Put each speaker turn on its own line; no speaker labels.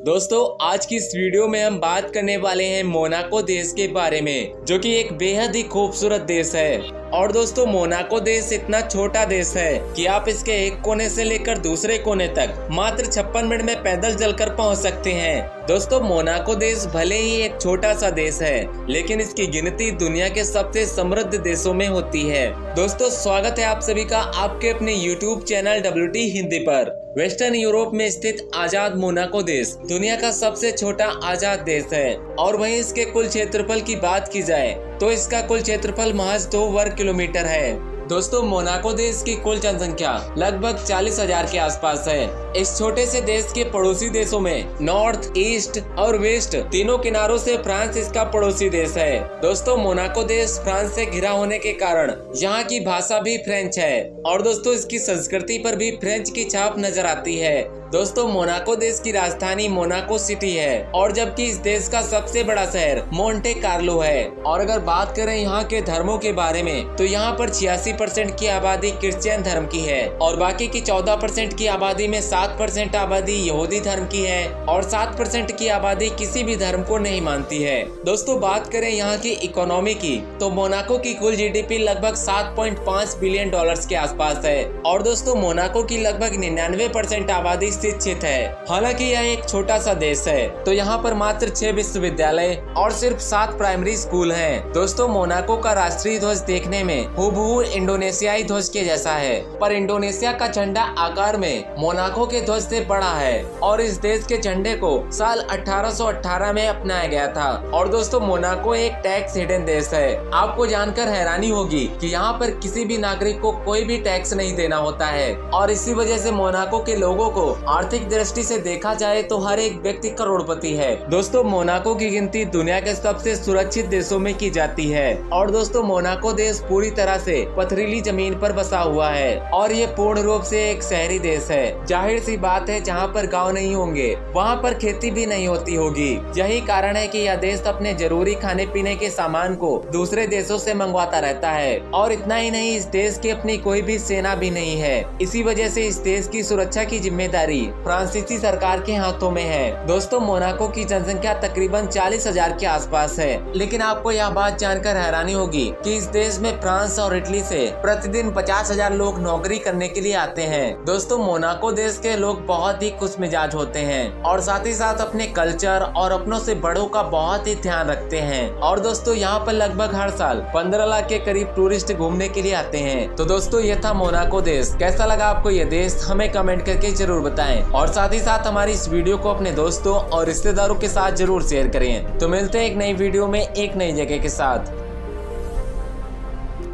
दोस्तों आज की इस वीडियो में हम बात करने वाले हैं मोनाको देश के बारे में, जो कि एक बेहद ही खूबसूरत देश है। और दोस्तों मोनाको देश इतना छोटा देश है कि आप इसके एक कोने से लेकर दूसरे कोने तक मात्र 56 मिनट में पैदल चलकर पहुंच सकते हैं। दोस्तों मोनाको देश भले ही एक छोटा सा देश है, लेकिन इसकी गिनती दुनिया के सबसे समृद्ध देशों में होती है। दोस्तों स्वागत है आप सभी का आपके अपने YouTube चैनल WT हिंदी पर। वेस्टर्न यूरोप में स्थित आजाद मोनाको देश दुनिया का सबसे छोटा आजाद देश है। और वहीं इसके कुल क्षेत्रफल की बात की जाए तो इसका कुल क्षेत्रफल महज 2 वर्ग किलोमीटर है। दोस्तों मोनाको देश की कुल जनसंख्या लगभग 40,000 के आसपास है। इस छोटे से देश के पड़ोसी देशों में नॉर्थ, ईस्ट और वेस्ट तीनों किनारों से फ्रांस इसका पड़ोसी देश है। दोस्तों मोनाको देश फ्रांस से घिरा होने के कारण यहाँ की भाषा भी फ्रेंच है और दोस्तों इसकी संस्कृति पर भी फ्रेंच की छाप नजर आती है। दोस्तों मोनाको देश की राजधानी मोनाको सिटी है और जबकि इस देश का सबसे बड़ा शहर मोंटे कार्लो है। और अगर बात करें यहाँ के धर्मों के बारे में तो यहाँ पर 86% की आबादी क्रिश्चियन धर्म की है और बाकी की 14% की आबादी में 7% आबादी यहूदी धर्म की है और 7% की आबादी किसी भी धर्म को नहीं मानती है। दोस्तों बात करें यहाँ की इकोनॉमी की तो मोनाको की कुल GDP लगभग 7.5 बिलियन डॉलर्स के आसपास है। और दोस्तों मोनाको की लगभग 99% आबादी शिक्षित है। हालांकि यह एक छोटा सा देश है तो यहाँ पर मात्र 6 विश्वविद्यालय और सिर्फ 7 प्राइमरी स्कूल हैं। दोस्तों मोनाको का राष्ट्रीय ध्वज देखने में हूबहू इंडोनेशियाई ध्वज के जैसा है, पर इंडोनेशिया का झंडा आकार में मोनाको के ध्वज से बड़ा है और इस देश के झंडे को साल 1818 में अपनाया गया था। और दोस्तों मोनाको एक टैक्स हिडन देश है। आपको जानकर हैरानी होगी कि यहाँ पर किसी भी नागरिक को कोई भी टैक्स नहीं देना होता है और इसी वजह से मोनाको के लोगों को आर्थिक दृष्टि से देखा जाए तो हर एक व्यक्ति करोड़पति है। दोस्तों मोनाको की गिनती दुनिया के सबसे सुरक्षित देशों में की जाती है। और दोस्तों मोनाको देश पूरी तरह से पथरीली जमीन पर बसा हुआ है और ये पूर्ण रूप से एक शहरी देश है। जाहिर सी बात है जहाँ पर गांव नहीं होंगे वहाँ पर खेती भी नहीं होती होगी। यही कारण है कि यह देश अपने जरूरी खाने पीने के सामान को दूसरे देशों से मंगवाता रहता है। और इतना ही नहीं, इस देश की अपनी कोई भी सेना भी नहीं है। इसी वजह से इस देश की सुरक्षा की जिम्मेदारी फ्रांसीसी सरकार के हाथों में है। दोस्तों मोनाको की जनसंख्या तकरीबन 40,000 के आसपास है, लेकिन आपको यह बात जानकर हैरानी होगी कि इस देश में फ्रांस और इटली से प्रतिदिन 50,000 लोग नौकरी करने के लिए आते हैं। दोस्तों मोनाको देश के लोग बहुत ही खुश मिजाज होते हैं और साथ ही साथ अपने कल्चर और अपनों से बड़ों का बहुत ही ध्यान रखते हैं। और दोस्तों यहाँ पर लगभग हर साल 15 लाख के करीब टूरिस्ट घूमने के लिए आते हैं। तो दोस्तों ये था मोनाको देश। कैसा लगा आपको ये देश हमें कमेंट करके जरूर बताएं और साथ ही साथ हमारी इस वीडियो को अपने दोस्तों और रिश्तेदारों के साथ जरूर शेयर करें। तो मिलते हैं एक नई वीडियो में एक नई जगह के साथ।